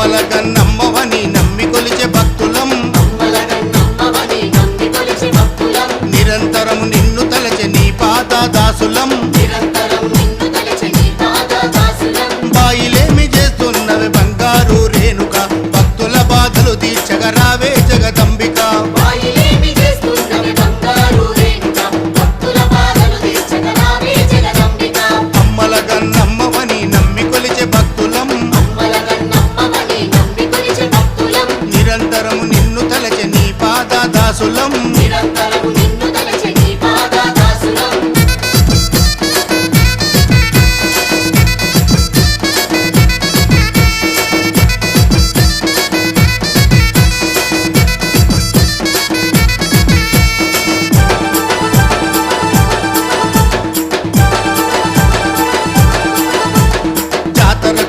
అమ్మలగన్నమ్మవని నమ్మి కొలిచే భక్తులం నిరంతరం నిన్ను తలచె నీ పాద దాసులం బాయిలేమి చేస్తున్నవి బంగారు రేణుక భక్తుల బాధలు తీర్చగరావే జగదంబిక